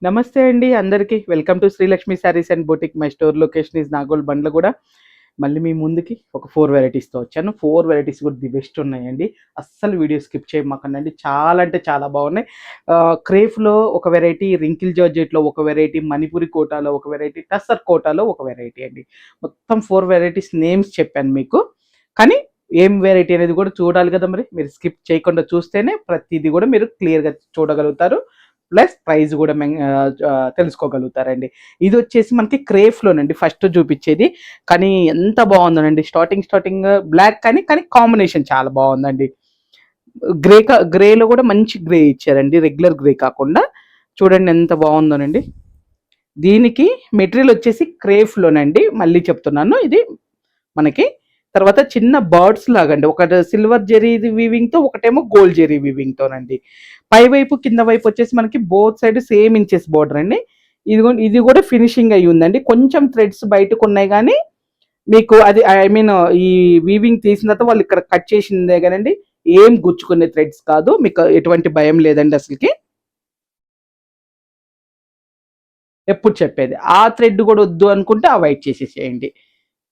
నమస్తే అండి అందరికీ. Welcome to Srilakshmi saris and boutique. My store location is Nagole Bandlaguda. మళ్ళీ మీ ముందుకి ఒక 4 వెరైటీస్‌తో వచ్చాను. 4 వెరైటీస్ కూడా ది బెస్ట్ ఉన్నాయండి. అస్సలు వీడియో స్కిప్ చేయమాకండి. చాలా అంటే చాలా బాగున్నాయి. క్రేఫ్‌లో ఒక వెరైటీ, రింకిల్ జార్జెట్‌లో ఒక వెరైటీ, మణిపురి కోటాలో ఒక వెరైటీ, టస్సర్ కోటాలో ఒక వెరైటీ అండి. మొత్తం 4 వెరైటీస్ నేమ్స్ చెప్పాను మీకు. కానీ ఏం వెరైటీ అనేది కూడా చూడాలి కదా మరి. మీరు స్కిప్ చేయకుండా చూస్తేనే ప్రతిదీ కూడా మీరు క్లియర్‌గా చూడగలుగుతారు. ప్లస్ ప్రైస్ కూడా తెలుసుకోగలుగుతారండి. ఇది వచ్చేసి మనకి క్రేఫ్లోనండి ఫస్ట్ చూపించేది. కానీ ఎంత బాగుందోనండి. స్టార్టింగ్ బ్లాక్ కానీ కాంబినేషన్ చాలా బాగుందండి. గ్రేలో కూడా మంచి గ్రే ఇచ్చారండి, రెగ్యులర్ గ్రే కాకుండా. చూడండి ఎంత బాగుందోనండి. దీనికి మెటీరియల్ వచ్చేసి క్రేఫ్లోనండి, మళ్ళీ చెప్తున్నాను. ఇది మనకి తర్వాత చిన్న బర్డ్స్ లాగండి, ఒకటి సిల్వర్ జెరీ వీవింగ్తో, ఒకటేమో గోల్డ్ జెరీ వీవింగ్తోనండి. పై వైపు కింద వైపు వచ్చేసి మనకి both side same inches border అండి. ఇది కూడా ఫినిషింగ్ అయ్యి ఉందండి. కొంచెం థ్రెడ్స్ బయటకు ఉన్నాయి కానీ మీకు అది ఐ మీన్ ఈ వీవింగ్ తీసిన తర్వాత వాళ్ళు ఇక్కడ కట్ చేసిందే కానండి, ఏం గుచ్చుకునే థ్రెడ్స్ కాదు. మీకు ఎటువంటి భయం లేదండి అసలుకి. ఎప్పుడు చెప్పేది ఆ థ్రెడ్ కూడా వద్దు అనుకుంటే అవాయిడ్ చేసేసేయండి.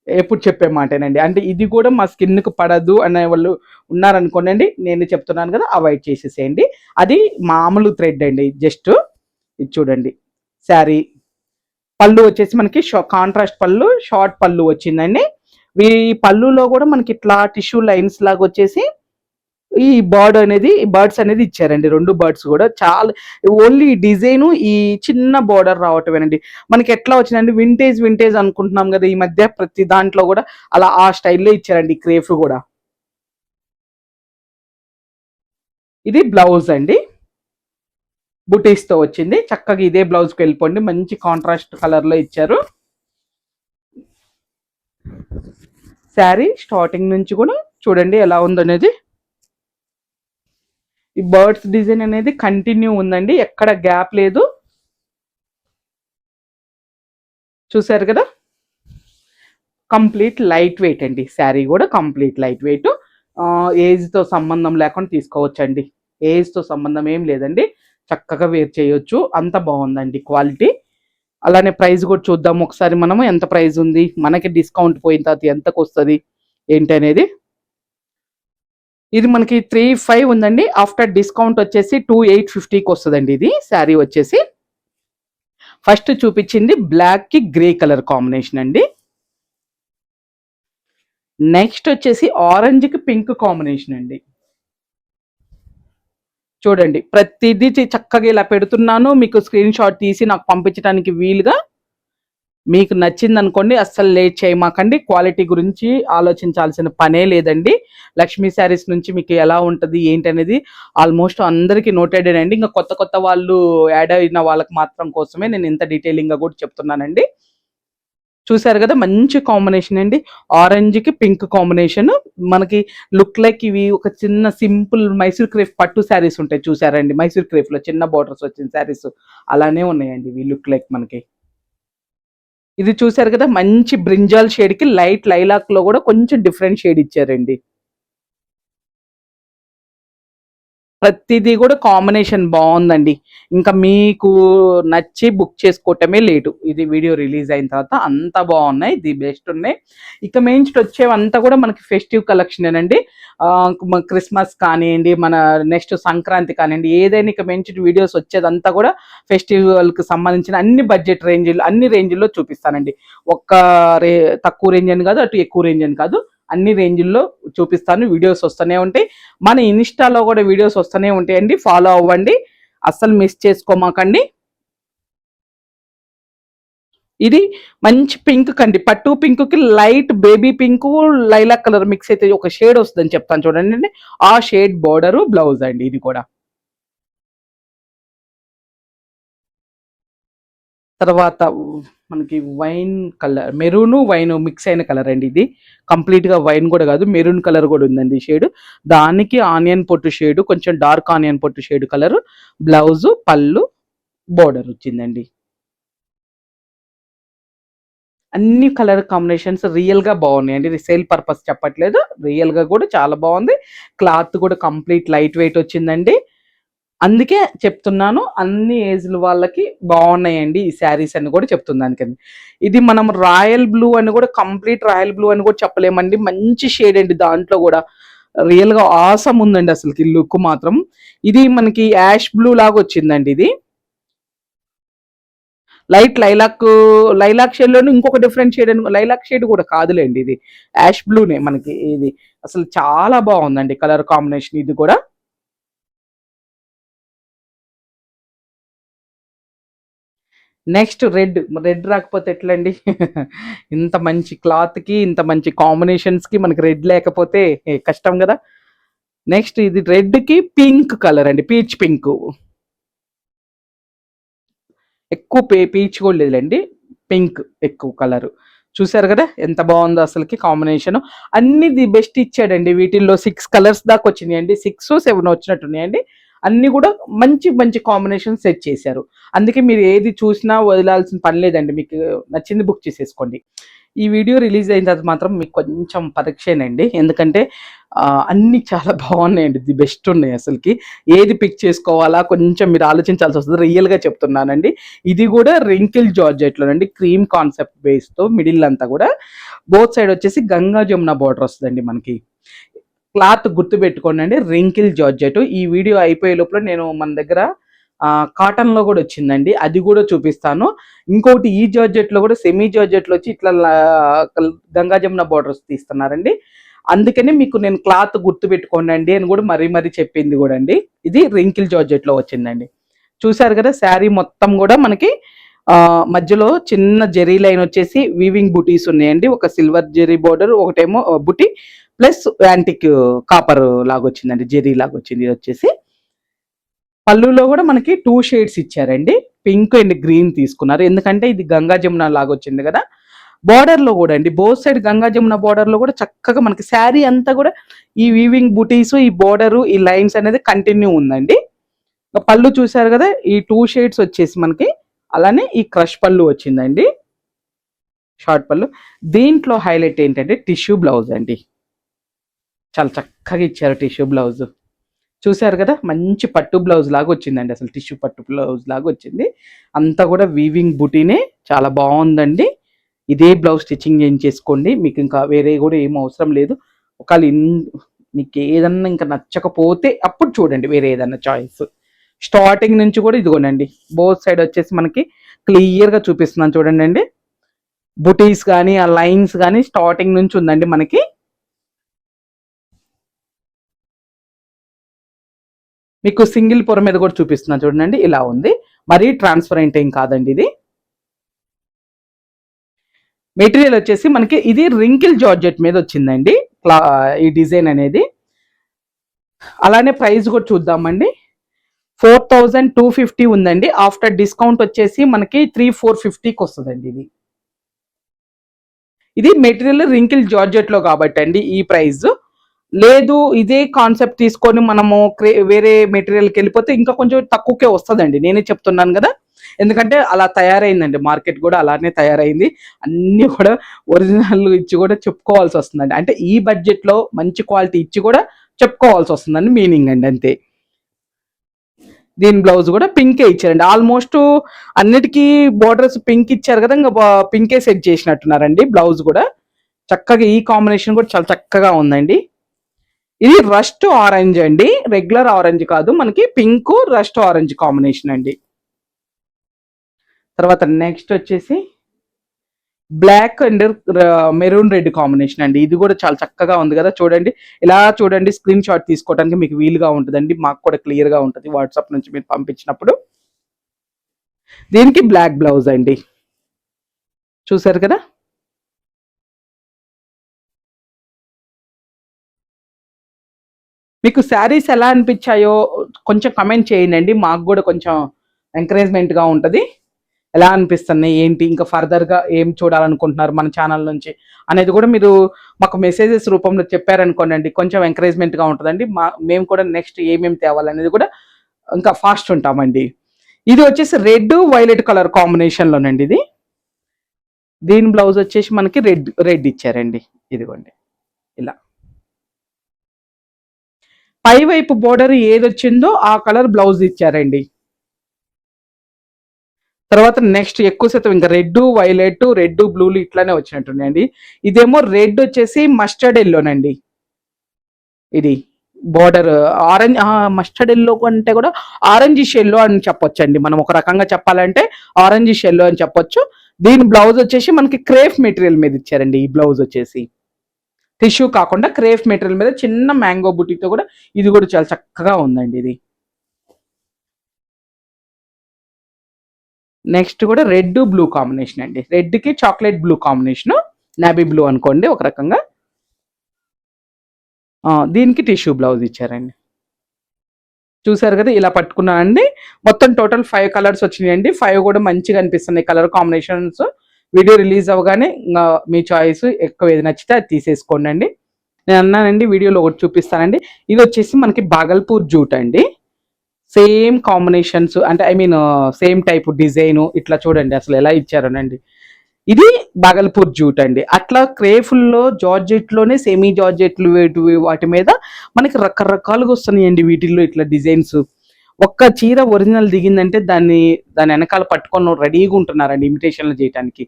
ఎప్పుడు చెప్పే మాటేనండి. అంటే ఇది కూడా మా స్కిన్కు పడదు అనే వాళ్ళు ఉన్నారనుకోండి, నేను చెప్తున్నాను కదా, అవాయిడ్ చేసేసేయండి. అది మామూలు థ్రెడ్ అండి. జస్ట్ ఇది చూడండి. శారీ పళ్ళు వచ్చేసి మనకి కాంట్రాస్ట్ పళ్ళు, షార్ట్ పళ్ళు వచ్చిందండి. ఈ పళ్ళులో కూడా మనకి ఇట్లా టిష్యూ లైన్స్ లాగా వచ్చేసి ఈ బర్డ్స్ అనేది ఇచ్చారండి. 2 బర్డ్స్ కూడా చాలా, ఓన్లీ డిజైన్ ఈ చిన్న బోర్డర్ రావటమేనండి. మనకి ఎట్లా వచ్చిందండి, వింటేజ్ అనుకుంటున్నాం కదా ఈ మధ్య, ప్రతి దాంట్లో కూడా అలా ఆ స్టైల్లో ఇచ్చారండి క్రేఫ్ కూడా. ఇది బ్లౌజ్ అండి, బుటీస్తో వచ్చింది. చక్కగా ఇదే బ్లౌజ్కి వెళ్ళిపోండి. మంచి కాంట్రాస్ట్ కలర్లో ఇచ్చారు. శారీ స్టార్టింగ్ నుంచి కూడా చూడండి ఎలా ఉందనేది. ఈ బర్డ్స్ డిజైన్ అనేది కంటిన్యూ ఉందండి, ఎక్కడ గ్యాప్ లేదు. చూసారు కదా, కంప్లీట్ లైట్ వెయిట్ అండి. శారీ కూడా కంప్లీట్ లైట్ వెయిట్. ఏజ్తో సంబంధం లేకుండా తీసుకోవచ్చండి. ఏజ్తో సంబంధం ఏం లేదండి, చక్కగా వేర్ చేయొచ్చు. అంత బాగుందండి క్వాలిటీ. అలానే ప్రైస్ కూడా చూద్దాం ఒకసారి మనము, ఎంత ప్రైస్ ఉంది, మనకి డిస్కౌంట్ పోయిన తర్వాత ఎంతకు వస్తుంది ఏంటి అనేది. ఇది మనకి 3,500 ఉందండి. ఆఫ్టర్ డిస్కౌంట్ వచ్చేసి 2,850కి వస్తుందండి. ఇది శారీ వచ్చేసి ఫస్ట్ చూపించింది బ్లాక్ కి గ్రే కలర్ కాంబినేషన్ అండి. నెక్స్ట్ వచ్చేసి ఆరెంజ్ కి పింక్ కాంబినేషన్ అండి. చూడండి ప్రతిదీ చక్కగా ఇలా పెడుతున్నాను, మీకు స్క్రీన్ షాట్ తీసి నాకు పంపించడానికి వీలుగా. మీకు నచ్చింది అనుకోండి, అస్సలు లేట్ చేయమాకండి. క్వాలిటీ గురించి ఆలోచించాల్సిన పనే లేదండి. లక్ష్మీ శారీస్ నుంచి మీకు ఎలా ఉంటుంది ఏంటి అనేది ఆల్మోస్ట్ అందరికీ నోటెడ్ అండి. ఇంకా కొత్త వాళ్ళు యాడ్ అయిన వాళ్ళకి మాత్రం కోసమే నేను ఇంత డీటెయిలింగ్గా కూడా చెప్తున్నానండి. చూసారు కదా, మంచి కాంబినేషన్ అండి. ఆరెంజ్ కి పింక్ కాంబినేషన్. మనకి లుక్ లైక్ ఇవి ఒక చిన్న సింపుల్ మైసూర్ క్రేఫ్ పట్టు శారీస్ ఉంటాయి చూసారండి, మైసూర్ క్రేఫ్ లో చిన్న బార్డర్స్ వచ్చిన శారీస్ అలానే ఉన్నాయండి ఇవి. లుక్ లైక్ మనకి ఇది చూసారు కదా, మంచి బ్రింజాల్ షేడ్ కి లైట్ లైలాక్ లో కూడా కొంచెం డిఫరెంట్ షేడ్ ఇచ్చారండి. ప్రతిదీ కూడా కాంబినేషన్ బాగుందండి. ఇంకా మీకు నచ్చి బుక్ చేసుకోవటమే లేటు. ఇది వీడియో రిలీజ్ అయిన తర్వాత అంత బాగున్నాయి, ది బెస్ట్ ఉన్నాయి. ఇక మెయిన్స్ వచ్చేవంతా కూడా మనకి ఫెస్టివ్ కలెక్షనేనండి. క్రిస్మస్ కానివ్వండి, మన నెక్స్ట్ సంక్రాంతి కానివ్వండి, ఏదైనా ఇక మెయిన్స్ వీడియోస్ వచ్చేదంతా కూడా ఫెస్టివల్కి సంబంధించిన అన్ని రేంజ్లో చూపిస్తానండి. ఒక్క తక్కువ రేంజ్ అని కాదు, అటు ఎక్కువ రేంజ్ అని కాదు, అన్ని రేంజ్ల్లో చూపిస్తాను. వీడియోస్ వస్తూనే ఉంటాయి. మన ఇన్స్టాలో కూడా వీడియోస్ వస్తూనే ఉంటాయండి. ఫాలో అవ్వండి, అస్సలు మిస్ చేసుకోమాకండి. ఇది మంచి పింక్ కండి, పట్టు పింక్ కి light baby pink lilac colour mix అయితే ఒక షేడ్ వస్తుందని చెప్తాను చూడండి. ఆ షేడ్ బోర్డర్ బ్లౌజ్ అండి ఇది కూడా. తర్వాత మనకి wine colour, maroon wine mix అయిన కలర్ అండి ఇది. కంప్లీట్ గా వైన్ కూడా కాదు, మెరూన్ కలర్ కూడా ఉందండి షేడ్. దానికి ఆనియన్ పొట్టు షేడ్, కొంచెం డార్క్ ఆనియన్ పొట్టు షేడ్ కలర్. బ్లౌజ్, పళ్ళు, బోర్డర్ వచ్చిందండి. అన్ని కలర్ కాంబినేషన్స్ రియల్ గా బాగున్నాయండి. సేల్ పర్పస్ చెప్పట్లేదు, రియల్ గా కూడా చాలా బాగుంది. క్లాత్ కూడా కంప్లీట్ లైట్ వెయిట్ వచ్చిందండి. అందుకే చెప్తున్నాను, అన్ని ఏజ్ల వాళ్ళకి బాగున్నాయండి ఈ శారీస్ అని కూడా చెప్తున్నాను. అందుకని ఇది మనం రాయల్ బ్లూ అని కూడా, కంప్లీట్ రాయల్ బ్లూ అని కూడా చెప్పలేమండి. మంచి షేడ్ అండి, దాంట్లో కూడా రియల్ గా ఆసం ఉందండి అసలుకి లుక్ మాత్రం. ఇది మనకి యాష్ బ్లూ లాగా వచ్చిందండి. ఇది లైట్ లైలాక్, లైలాక్ షేడ్ లోనే ఇంకొక డిఫరెంట్ షేడ్ అని, లైలాక్ షేడ్ కూడా కాదులేండి, ఇది యాష్ బ్లూనే మనకి. ఇది అసలు చాలా బాగుందండి కలర్ కాంబినేషన్ ఇది కూడా. Next red. రెడ్ రాకపోతే ఎట్లండి? ఇంత మంచి క్లాత్ కి, ఇంత మంచి కాంబినేషన్స్ కి మనకి రెడ్ లేకపోతే కష్టం కదా. నెక్స్ట్ ఇది రెడ్ కి పింక్ కలర్ అండి, పీచ్ పింక్. ఎక్కువ పీచ్ కూడా లేదండి, పింక్ ఎక్కువ కలర్. చూసారు కదా ఎంత బాగుందో అసలుకి కాంబినేషన్. అన్ని ది బెస్ట్ ఇచ్చాడండి. వీటిల్లో 6 కలర్స్ దాకా వచ్చినాయండి, 6-7 వచ్చినట్టున్నాయండి. అన్ని కూడా మంచి మంచి కాంబినేషన్ సెట్ చేశారు. అందుకే మీరు ఏది చూసినా వదిలాల్సిన పని లేదండి, మీకు నచ్చింది బుక్ చేసేసుకోండి. ఈ వీడియో రిలీజ్ అయిన తర్వాత మాత్రం మీకు కొంచెం పరీక్షేనండి, ఎందుకంటే అన్ని చాలా బాగున్నాయండి, ది బెస్ట్ ఉన్నాయి అసలుకి. ఏది పిక్ చేసుకోవాలా కొంచెం మీరు ఆలోచించాల్సి వస్తుంది, రియల్గా చెప్తున్నానండి. ఇది కూడా రింకిల్ జార్జెట్లోనండి, క్రీమ్ కాన్సెప్ట్ బేస్తో మిడిల్ అంతా కూడా. బోత్ సైడ్ వచ్చేసి గంగా జమున బార్డర్ వస్తుందండి మనకి. క్లాత్ గుర్తు పెట్టుకోండి అండి, రింకిల్ జార్జెట్. ఈ వీడియో అయిపోయే లోపల నేను మన దగ్గర కాటన్ లో కూడా వచ్చిందండి, అది కూడా చూపిస్తాను. ఇంకోటి ఈ జార్జెట్ లో కూడా సెమీ జార్జెట్ లో వచ్చి ఇట్లా గంగా జమున బార్డర్స్ తీస్తున్నారండి. అందుకని మీకు నేను క్లాత్ గుర్తు పెట్టుకోండి అండి అని కూడా మరీ మరీ చెప్పింది కూడా అండి. ఇది రింకిల్ జార్జెట్ లో వచ్చిందండి. చూసారు కదా శారీ మొత్తం కూడా మనకి మధ్యలో చిన్న జెరీ లైన్ వచ్చేసి వీవింగ్ బుటీస్ ఉన్నాయండి. ఒక సిల్వర్ జెరీ బోర్డర్, ఒకటేమో బుటీ ప్లస్ యాంటిక్ కాపర్ లాగా వచ్చిందండి, జెరీ లాగా వచ్చింది. ఇది వచ్చేసి పళ్ళులో కూడా మనకి 2 షేడ్స్ ఇచ్చారండి, పింక్ అండ్ గ్రీన్ తీసుకున్నారు, ఎందుకంటే ఇది గంగా జమున లాగా వచ్చింది కదా. బార్డర్ లో కూడా అండి, both side Ganga Jamuna border లో కూడా చక్కగా మనకి శారీ అంతా కూడా ఈ వీవింగ్ బుటీస్, ఈ బోర్డర్, ఈ లైన్స్ అనేది కంటిన్యూ ఉందండి. పళ్ళు చూసారు కదా, ఈ 2 షేడ్స్ వచ్చేసి మనకి. అలానే ఈ క్రష్ పళ్ళు వచ్చిందండి, షార్ట్ పళ్ళు. దీంట్లో హైలైట్ ఏంటంటే టిష్యూ బ్లౌజ్ అండి, చాలా చక్కగా ఇచ్చారు టిష్యూ బ్లౌజ్. చూసారు కదా, మంచి పట్టు బ్లౌజ్ లాగా వచ్చిందండి, అసలు టిష్యూ పట్టు బ్లౌజ్ లాగా వచ్చింది. అంతా కూడా వీవింగ్ బుటీనే, చాలా బాగుందండి. ఇదే బ్లౌజ్ స్టిచ్చింగ్ చేయించేసుకోండి, మీకు ఇంకా వేరే కూడా ఏం అవసరం లేదు. ఒకవేళ మీకు ఏదన్నా ఇంకా నచ్చకపోతే అప్పుడు చూడండి వేరే ఏదన్నా చాయిస్. స్టార్టింగ్ నుంచి కూడా ఇదిగోనండి, బోత్ సైడ్ వచ్చేసి మనకి క్లియర్ గా చూపిస్తున్నాను చూడండి అండి. బుటీస్ కానీ ఆ లైన్స్ కానీ స్టార్టింగ్ నుంచి ఉందండి మనకి. మీకు సింగిల్ పొర మీద కూడా చూపిస్తున్నాను చూడండి, ఇలా ఉంది. మరీ ట్రాన్స్పరెంట్ ఏం కాదండి ఇది. మెటీరియల్ వచ్చేసి మనకి ఇది రింకిల్ జార్జెట్ మీద వచ్చిందండి ఈ డిజైన్ అనేది. అలానే ప్రైస్ కూడా చూద్దామండి. 4250 ఉందండి, ఆఫ్టర్ డిస్కౌంట్ వచ్చేసి మనకి 3450కి వస్తుందండి. ఇది ఇది మెటీరియల్ రింకిల్ జార్జెట్ లో కాబట్టి అండి ఈ ప్రైస్. లేదు ఇదే కాన్సెప్ట్ తీసుకొని మనము వేరే మెటీరియల్కి వెళ్ళిపోతే ఇంకా కొంచెం తక్కువకే వస్తుందండి, నేనే చెప్తున్నాను కదా. ఎందుకంటే అలా తయారైందండి, మార్కెట్ కూడా అలానే తయారైంది. అన్ని కూడా ఒరిజినల్ ఇచ్చి కూడా చెప్పుకోవాల్సి వస్తుందండి, అంటే ఈ బడ్జెట్ లో మంచి క్వాలిటీ ఇచ్చి కూడా చెప్పుకోవాల్సి వస్తుందండి, మీనింగ్ అండి అంతే. దీని బ్లౌజ్ కూడా పింకే ఇచ్చారండి, ఆల్మోస్ట్ అన్నిటికీ బోర్డర్స్ పింక్ ఇచ్చారు కదా, ఇంకా పింకే సెట్ చేసినట్టున్నారండి. బ్లౌజ్ కూడా చక్కగా, ఈ కాంబినేషన్ కూడా చాలా చక్కగా ఉందండి. ఇది రస్ట్ ఆరెంజ్ అండి, రెగ్యులర్ ఆరెంజ్ కాదు, మనకి పింక్ రస్ట్ ఆరెంజ్ కాంబినేషన్ అండి. తర్వాత నెక్స్ట్ వచ్చేసి black and maroon red combination అండి. ఇది కూడా చాలా చక్కగా ఉంది కదా, చూడండి. ఇలా చూడండి, స్క్రీన్ షాట్ తీసుకోవడానికి మీకు వీలుగా ఉంటుందండి, మాకు కూడా క్లియర్ గా ఉంటుంది వాట్సాప్ నుంచి మీరు పంపించినప్పుడు. దీనికి బ్లాక్ బ్లౌజ్ అండి, చూసారు కదా. మీకు శారీస్ ఎలా అనిపించాయో కొంచెం కమెంట్ చేయండి, మాకు కూడా కొంచెం ఎంకరేజ్మెంట్ గా ఉంటుంది. ఎలా అనిపిస్తున్నాయి ఏంటి, ఇంకా ఫర్దర్ గా ఏం చూడాలనుకుంటున్నారు మన ఛానల్ నుంచి అనేది కూడా మీరు మాకు మెసేజెస్ రూపంలో చెప్పారనుకోండి, కొంచెం ఎంకరేజ్మెంట్ గా ఉంటుందండి. మేము కూడా నెక్స్ట్ ఏమేమి తేవాలనేది కూడా ఇంకా ఫాస్ట్ ఉంటామండి. ఇది వచ్చేసి రెడ్ వైలెట్ కలర్ కాంబినేషన్ లోనండి ఇది. దీని బ్లౌజ్ వచ్చేసి మనకి రెడ్ ఇచ్చారండి, ఇదిగోండి ఇలా. పై వైపు బోర్డర్ ఏది వచ్చిందో ఆ కలర్ బ్లౌజ్ ఇచ్చారండి. తర్వాత నెక్స్ట్ ఎక్కువ శాతం ఇంకా రెడ్ వైలెట్ రెడ్ బ్లూలు ఇట్లానే వచ్చినట్టున్నాయండి. ఇదేమో రెడ్ వచ్చేసి మస్టర్డ్ ఎల్లోనండి. ఇది బోర్డర్ ఆరెంజ్ మస్టర్డ్ ఎల్లో అంటే కూడా ఆరెంజ్ ఎల్లో అని చెప్పొచ్చు అండి. మనం ఒక రకంగా చెప్పాలంటే ఆరెంజ్ ఎల్లో అని చెప్పొచ్చు. దీని బ్లౌజ్ వచ్చేసి మనకి క్రేఫ్ మెటీరియల్ మీద ఇచ్చారండి. ఈ బ్లౌజ్ వచ్చేసి టిష్యూ కాకుండా క్రేఫ్ మెటీరియల్ మీద చిన్న మ్యాంగో బుటీతో కూడా ఇది కూడా చాలా చక్కగా ఉందండి. ఇది నెక్స్ట్ కూడా రెడ్ బ్లూ కాంబినేషన్ అండి. రెడ్ కి చాక్లెట్ బ్లూ కాంబినేషన్, నాబీ బ్లూ అనుకోండి ఒక రకంగా. దీనికి టిష్యూ బ్లౌజ్ ఇచ్చారండి. చూసారు కదా ఇలా పట్టుకున్నానండి. మొత్తం టోటల్ 5 కలర్స్ వచ్చినాయండి. 5 కూడా మంచిగా అనిపిస్తున్నాయి కలర్ కాంబినేషన్స్. వీడియో రిలీజ్ అవ్వగానే మీ చాయిస్ ఎక్కువ ఏది నచ్చితే అది తీసేసుకోండి అండి. నేను అన్నానండి వీడియోలో ఒకటి చూపిస్తానండి. ఇది వచ్చేసి మనకి బాగల్పూర్ జూట్ అండి. సేమ్ కాంబినేషన్స్ అంటే I mean same type design ఇట్లా చూడండి అసలు ఎలా ఇచ్చారనండి. ఇది బాగల్పూర్ జూట్ అండి. అట్లా క్రేఫుల్లో జార్జెట్ లోనే సెమీ జార్జెట్లు వాటి మీద మనకి రకరకాలుగా వస్తున్నాయండి. వీటిల్లో ఇట్లా డిజైన్స్. ఒక్క చీర ఒరిజినల్ దిగిందంటే దాని వెనకాల పట్టుకొని రెడీగా ఉంటున్నారండి ఇమిటేషన్లు చేయడానికి.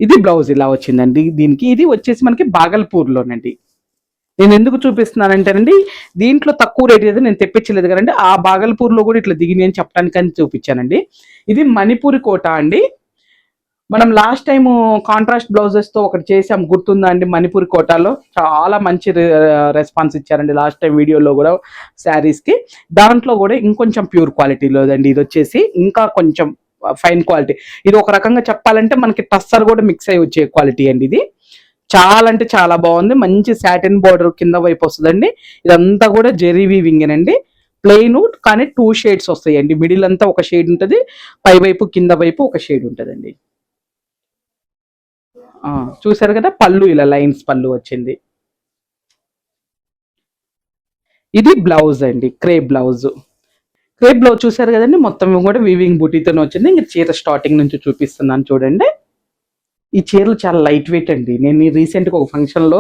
ఇది బ్లౌజ్ ఇలా వచ్చిందండి దీనికి. ఇది వచ్చేసి మనకి బాగల్పూర్లోనండి. నేను ఎందుకు చూపిస్తున్నానంటేనండి దీంట్లో తక్కువ రేట్ అయితే నేను తెప్పించలేదు కదండి. ఆ బాగల్పూర్లో కూడా ఇట్లా దిగి నేను చెప్పడానికని చూపించానండి. ఇది మణిపూరి కోట అండి. మనం లాస్ట్ టైం కాంట్రాస్ట్ బ్లౌజెస్ తో ఒకటి చేసాం గుర్తుందా అండి. మణిపూరి కోటాలో చాలా మంచి రెస్పాన్స్ ఇచ్చారండి లాస్ట్ టైం వీడియోలో కూడా శారీస్ కి. దాంట్లో కూడా ఇంకొంచెం ప్యూర్ క్వాలిటీలో అండి. ఇది వచ్చేసి ఇంకా కొంచెం ఫైన్ క్వాలిటీ. ఇది ఒక రకంగా చెప్పాలంటే మనకి టస్సర్ కూడా మిక్స్ అయ్యి వచ్చే క్వాలిటీ అండి. ఇది చాలా అంటే చాలా బాగుంది. మంచి సాటిన్ బార్డర్ కింద వైపు వస్తుందండి. ఇదంతా కూడా జెరీ వీవింగ్ అండి. ప్లెయిన్ కానీ 2 షేడ్స్ వస్తాయండి. మిడిల్ అంతా ఒక షేడ్ ఉంటుంది, పై వైపు కింద వైపు ఒక షేడ్ ఉంటుందండి. చూసారు కదా పళ్ళు ఇలా లైన్స్ పళ్ళు వచ్చింది. ఇది బ్లౌజ్ అండి. Crepe blouse. క్రేప్ బ్లౌజ్ చూసారు కదండి మొత్తం కూడా వీవింగ్ బుటీతోనే వచ్చింది. ఇంక చీర స్టార్టింగ్ నుంచి చూపిస్తున్నాను చూడండి. ఈ చీరలు చాలా లైట్ వెయిట్ అండి. నేను రీసెంట్గా ఒక ఫంక్షన్లో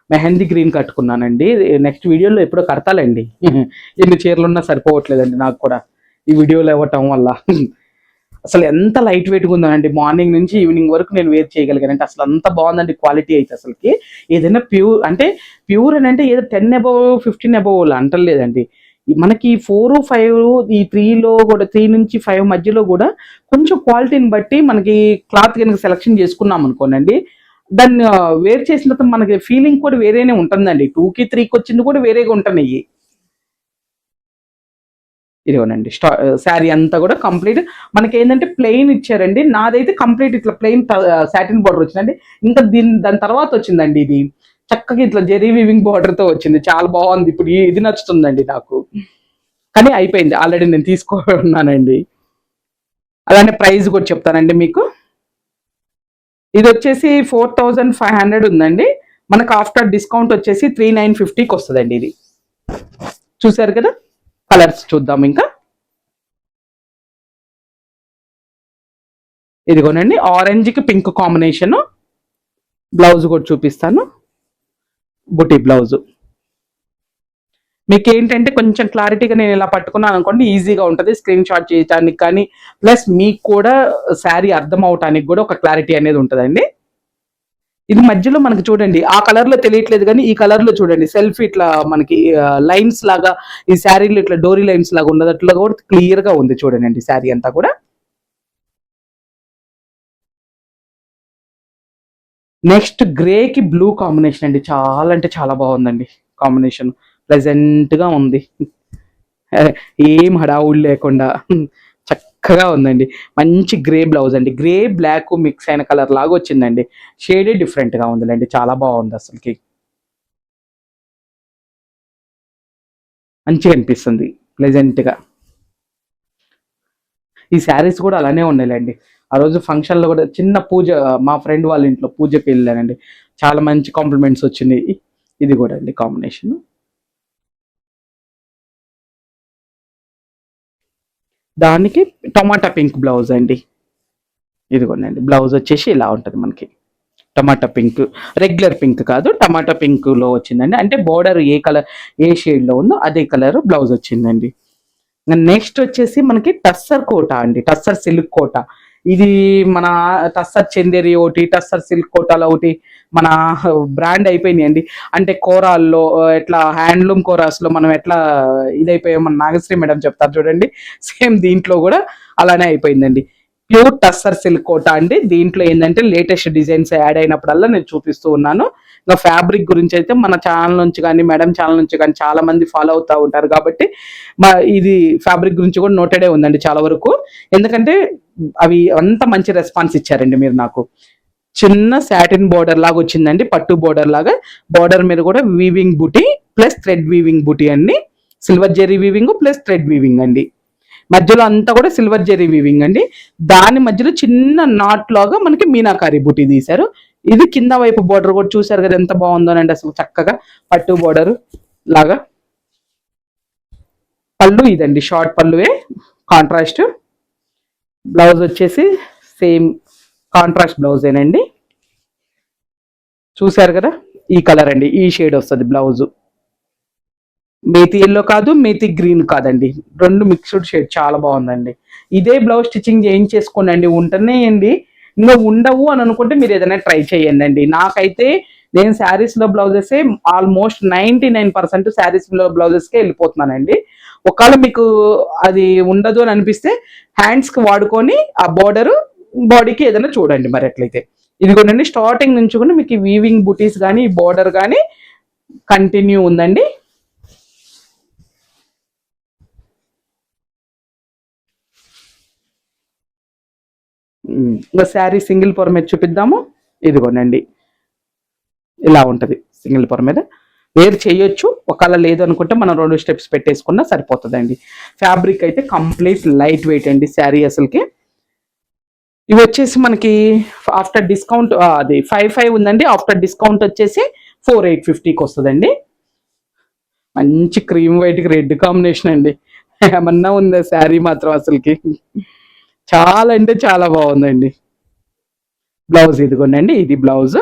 మెహందీ గ్రీన్ కట్టుకున్నానండి. నెక్స్ట్ వీడియోలో ఎప్పుడో కడతాలండి. ఎన్ని చీరలు ఉన్నా సరిపోవట్లేదండి నాకు కూడా ఈ వీడియోలో ఇవ్వటం వల్ల. అసలు ఎంత లైట్ వెయిట్గా ఉందండి. మార్నింగ్ నుంచి ఈవినింగ్ వరకు నేను వేర్ చేయగలిగానంటే అసలు అంత బాగుందండి క్వాలిటీ అయితే. అసలుకి ఏదైనా ప్యూర్ అంటే ప్యూర్ అని అంటే ఏదో 10 అబవ్ 15 అబవ్ అంటలేదండి. మనకి 4, 5 ఈ 3లో కూడా 3 నుంచి 5 మధ్యలో కూడా కొంచెం క్వాలిటీని బట్టి మనకి క్లాత్ కనుక సెలెక్షన్ చేసుకున్నాం అనుకోనండి, దాన్ని వేర్ చేసిన తర్వాత మనకి ఫీలింగ్ కూడా వేరేనే ఉంటుందండి. 2కి 3కి వచ్చింది కూడా వేరేగా ఉంటున్నాయి. ఇదిగోనండి శారీ అంతా కూడా కంప్లీట్ మనకి ఏంటంటే ప్లెయిన్ ఇచ్చారండి. నాదైతే కంప్లీట్ ఇట్లా ప్లెయిన్ సాటిన్ బార్డర్ వచ్చిందండి. ఇంకా దాని తర్వాత వచ్చిందండి ఇది చక్కగా ఇట్లా జెరీ వీవింగ్ బార్డర్ తో వచ్చింది. చాలా బాగుంది. ఇప్పుడు ఇది నచ్చుతుందండి నాకు. కానీ అయిపోయింది ఆల్రెడీ నేను తీసుకున్నానండి. అలానే ప్రైస్ కూడా చెప్తానండి మీకు. ఇది వచ్చేసి 4500 ఉందండి. మనకు ఆఫ్టర్ డిస్కౌంట్ వచ్చేసి 3950కి వస్తుందండి. ఇది చూసారు కదా. కలర్స్ చూద్దాం ఇంకా. ఇదిగోనండి ఆరెంజ్ కి పింక్ కాంబినేషన్. బ్లౌజ్ కూడా చూపిస్తాను. బుటీ బ్లౌజ్. మీకు ఏంటంటే కొంచెం క్లారిటీగా నేను ఇలా పట్టుకున్నాను అనుకోండి ఈజీగా ఉంటుంది స్క్రీన్ షాట్ చేయడానికి కానీ, ప్లస్ మీకు కూడా శారీ అర్థం అవటానికి కూడా ఒక క్లారిటీ అనేది ఉంటుందండి. ఇది మధ్యలో మనకి చూడండి ఆ కలర్ లో తెలియట్లేదు కానీ ఈ కలర్ లో చూడండి సెల్ఫ్ ఇట్లా మనకి లైన్స్ లాగా ఈ శారీలో ఇట్లా డోరీ లైన్స్ లాగా ఉన్నది అట్లా కూడా క్లియర్ గా ఉంది చూడండి శారీ అంతా కూడా. నెక్స్ట్ గ్రే కి బ్లూ కాంబినేషన్ అండి. చాలా అంటే చాలా బాగుందండి కాంబినేషన్. ప్లెజెంట్ గా ఉంది. ఏం హడావుడు లేకుండా చక్కగా ఉందండి. మంచి గ్రే బ్లౌజ్ అండి. గ్రే బ్లాక్ మిక్స్ అయిన కలర్ లాగా వచ్చిందండి. షేడే డిఫరెంట్ గా ఉందండి. చాలా బాగుంది అసలుకి. మంచిగా అనిపిస్తుంది ప్లెజెంట్ గా. ఈ శారీస్ కూడా అలానే ఉన్నాయిలేండి. ఆ రోజు ఫంక్షన్ లో కూడా చిన్న పూజ మా ఫ్రెండ్ వాళ్ళ ఇంట్లో పూజకి వెళ్ళానండి. చాలా మంచి కాంప్లిమెంట్స్ వచ్చినాయి. ఇది కూడా అండి కాంబినేషన్. దానికి టమాటా పింక్ బ్లౌజ్ అండి. ఇదిగోండి బ్లౌజ్ వచ్చేసి ఇలా ఉంటుంది మనకి. టమాటా పింక్, రెగ్యులర్ పింక్ కాదు, టమాటా పింక్ లో వచ్చిందండి. అంటే బోర్డర్ ఏ కలర్ ఏ షేడ్ లో ఉందో అదే కలర్ బ్లౌజ్ వచ్చిందండి. నెక్స్ట్ వచ్చేసి మనకి టస్సర్ కోట అండి, టస్సర్ సిల్క్ కోట. ఇది మన టస్సర్ చందేరి ఒకటి, టస్సర్ సిల్క్ కోటాలో ఒకటి మన బ్రాండ్ అయిపోయినాయండి. అంటే కోరాల్లో ఎట్లా హ్యాండ్లూమ్ కోరాస్ లో మనం ఎట్లా ఇదైపోయాం, మన నాగశ్రీ మేడం చెప్తారు చూడండి, సేమ్ దీంట్లో కూడా అలానే అయిపోయిందండి. ప్యూర్ టస్సర్ సిల్క్ కోట అండి. దీంట్లో ఏంటంటే లేటెస్ట్ డిజైన్స్ యాడ్ అయినప్పుడల్లా నేను చూపిస్తూ ఉన్నాను. ఇంకా ఫ్యాబ్రిక్ గురించి అయితే మన ఛానల్ నుంచి కానీ మేడం ఛానల్ నుంచి కానీ చాలా మంది ఫాలో అవుతూ ఉంటారు కాబట్టి ఇది ఫ్యాబ్రిక్ గురించి కూడా నోటెడే ఉందండి చాలా వరకు. ఎందుకంటే అవి అంత మంచి రెస్పాన్స్ ఇచ్చారండి మీరు నాకు. చిన్న సాటిన్ బోర్డర్ లాగా వచ్చిందండి, పట్టు బోర్డర్ లాగా. బోర్డర్ మీద కూడా వీవింగ్ బూటీ ప్లస్ థ్రెడ్ వీవింగ్ బూటీ అండి, silver zari weaving plus thread weaving అండి. మధ్యలో అంతా కూడా సిల్వర్ జెరీ వీవింగ్ అండి. దాని మధ్యలో చిన్న నాట్ లాగా మనకి మీనాకారి బూటీ తీశారు. ఇది కింద వైపు బోర్డర్ కూడా చూసారు కదా ఎంత బాగుందోనండి, అసలు చక్కగా పట్టు బోర్డర్ లాగా. పళ్ళు ఇదండి, షార్ట్ పళ్ళువే, కాంట్రాస్ట్. బ్లౌజ్ వచ్చేసి సేమ్ కాంట్రాస్ట్ బ్లౌజేనండి. చూసారు కదా, ఈ కలర్ అండి, ఈ షేడ్ వస్తుంది బ్లౌజ్. మేతి ఎల్లో కాదు, మేతి గ్రీన్ కాదండి, రెండు మిక్స్డ్ షేడ్, చాలా బాగుందండి. ఇదే బ్లౌజ్ స్టిచ్చింగ్ చేయించేసుకోండి, ఉంటున్నాయండి. ఇంకా ఉండవు అని అనుకుంటే మీరు ఏదైనా ట్రై చేయండి. నాకైతే నేను శారీస్లో బ్లౌజెసే ఆల్మోస్ట్ 99% శారీస్లో బ్లౌజెస్కే వెళ్ళిపోతున్నానండి. ఒకవేళ మీకు అది ఉండదు అని అనిపిస్తే హ్యాండ్స్కి వాడుకొని ఆ బోర్డరు బాడీకి ఏదైనా చూడండి మరి ఎట్లయితే. ఇదిగోనండి స్టార్టింగ్ నుంచి కూడా మీకు వీవింగ్ బుటీస్ కానీ బోర్డర్ కానీ కంటిన్యూ ఉందండి. ఇంకా శారీ సింగిల్ పొర మీద చూపిద్దాము. ఇదిగోనండి ఇలా ఉంటుంది, సింగిల్ పొర మీద వేర్ చేయొచ్చు. ఒకవేళ లేదు అనుకుంటే మనం 2 స్టెప్స్ పెట్టేసుకున్నా సరిపోతుందండి. ఫ్యాబ్రిక్ అయితే కంప్లీట్ లైట్ వెయిట్ అండి శారీ అసలుకి. ఇవి వచ్చేసి మనకి ఆఫ్టర్ డిస్కౌంట్ అది 5,500 ఉందండి, ఆఫ్టర్ డిస్కౌంట్ వచ్చేసి 4,850కి వస్తుందండి. మంచి క్రీమ్ వైట్కి రెడ్ కాంబినేషన్ అండి, ఏమన్నా ఉందా శారీ మాత్రం అసలుకి. చాలా అంటే చాలా బాగుందండి. బ్లౌజ్ ఇదిగోండి, ఇది బ్లౌజ్.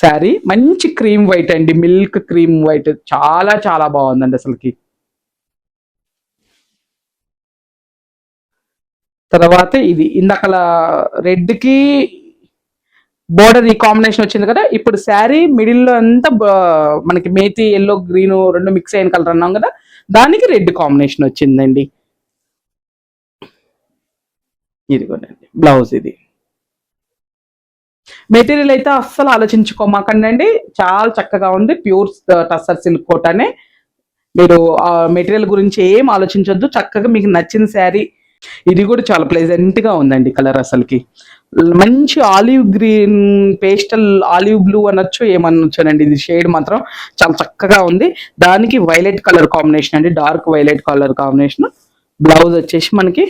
శారీ మంచి క్రీమ్ వైట్ అండి, మిల్క్ క్రీమ్ వైట్, చాలా చాలా బాగుందండి అసలుకి. తర్వాత ఇది ఇందాకల రెడ్ కి బోర్డర్ ఈ కాంబినేషన్ వచ్చింది కదా, ఇప్పుడు శారీ మిడిల్లో అంతా మనకి మేతి ఎల్లో గ్రీన్ రెండు మిక్స్ అయిన కలర్ అన్నాం కదా, దానికి రెడ్ కాంబినేషన్ వచ్చిందండి. ఇదిగోనండి బ్లౌజ్. ఇది మెటీరియల్ అయితే అస్సలు ఆలోచించుకోమాకండి, చాలా చక్కగా ఉంది. ప్యూర్ టస్సర్ సిల్క్ కోటానే. మీరు ఆ మెటీరియల్ గురించి ఏం ఆలోచించొద్దు, చక్కగా మీకు నచ్చిన శారీ. ఇది కూడా చాలా ప్లెజెంట్ గా ఉందండి కలర్ అసలుకి. మంచి olive green, pastel olive blue అనొచ్చు ఏమనొచ్చునండి, ఇది షేడ్ మాత్రం చాలా చక్కగా ఉంది. దానికి వైలెట్ కలర్ కాంబినేషన్ అండి, dark violet colour combination. Blouse వచ్చేసి మనకి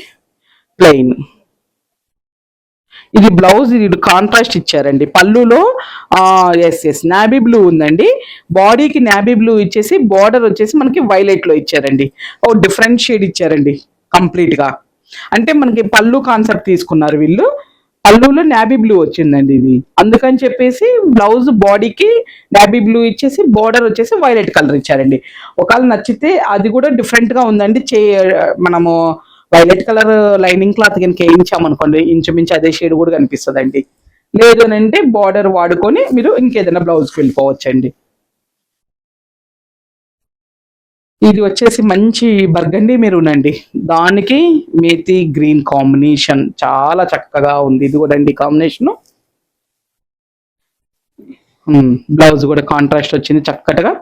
ప్లెయిన్. ఇది బ్లౌజ్, ఇది కాంట్రాస్ట్ ఇచ్చారండి. పళ్ళులో ఎస్ నాబీ బ్లూ ఉందండి, బాడీకి నాబీ బ్లూ ఇచ్చేసి బార్డర్ వచ్చేసి మనకి వైలెట్ లో ఇచ్చారండి. ఓ డిఫరెంట్ షేడ్ ఇచ్చారండి కంప్లీట్ గా. అంటే మనకి పళ్ళు కాన్సెప్ట్ తీసుకున్నారు వీళ్ళు, పళ్ళులో నాబీ బ్లూ వచ్చిందండి ఇది. అందుకని చెప్పేసి బ్లౌజ్ బాడీకి నాబీ బ్లూ ఇచ్చేసి బార్డర్ వచ్చేసి వైలెట్ కలర్ ఇచ్చారండి. ఒకవేళ నచ్చితే అది కూడా డిఫరెంట్ గా ఉందండి. మనము వైలెట్ కలర్ లైనింగ్ క్లాత్ కనుక వేయించామనుకోండి ఇంచుమించు అదే షేడ్ కూడా కనిపిస్తుందండి. లేదు అని అంటే బార్డర్ వాడుకొని మీరు ఇంకేదైనా బ్లౌజ్కి వెళ్ళిపోవచ్చండి. ఇది వచ్చేసి మంచి బర్గండీ మెరూన్ అండి, దానికి మేతి గ్రీన్ కాంబినేషన్ చాలా చక్కగా ఉంది. ఇది కూడా అండి కాంబినేషన్. బ్లౌజ్ కూడా కాంట్రాస్ట్ వచ్చింది చక్కటగా,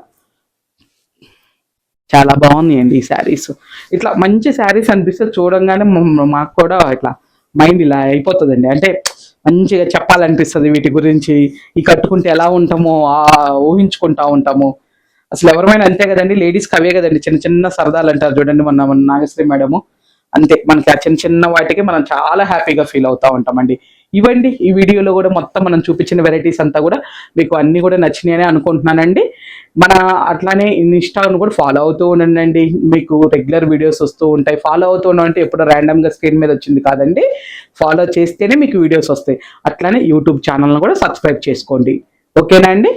చాలా బాగున్నాయండి ఈ శారీస్. ఇట్లా మంచి శారీస్ అనిపిస్తే చూడంగానే మాకు కూడా ఇట్లా మైండ్ ఇలా అయిపోతుందండి. అంటే మంచిగా చెప్పాలనిపిస్తుంది వీటి గురించి, ఈ కట్టుకుంటే ఎలా ఉంటామో ఊహించుకుంటా ఉంటాము. అసలు ఎవరైనా అంతే కదండి, లేడీస్కి అవే కదండి చిన్న చిన్న సరదాలు అంటారు చూడండి. మన నాగశ్రీ మేడము అంతే, మనకి ఆ చిన్న చిన్న వాటికి మనం చాలా హ్యాపీగా ఫీల్ అవుతా ఉంటామండి. ఇవ్వండి ఈ వీడియోలో కూడా మొత్తం మనం చూపించిన వెరైటీస్ అంతా కూడా మీకు అన్నీ కూడా నచ్చినాయని అనుకుంటున్నానండి. మన అట్లానే ఇన్స్టాను కూడా ఫాలో అవుతూ ఉండండి, మీకు రెగ్యులర్ వీడియోస్ వస్తూ ఉంటాయి. ఫాలో అవుతూ ఉండంటే ఎప్పుడు ర్యాండమ్గా స్క్రీన్ మీద వచ్చింది కాదండి, ఫాలో చేస్తేనే మీకు వీడియోస్ వస్తాయి. అట్లానే యూట్యూబ్ ఛానల్ని కూడా సబ్స్క్రైబ్ చేసుకోండి. ఓకేనా అండి.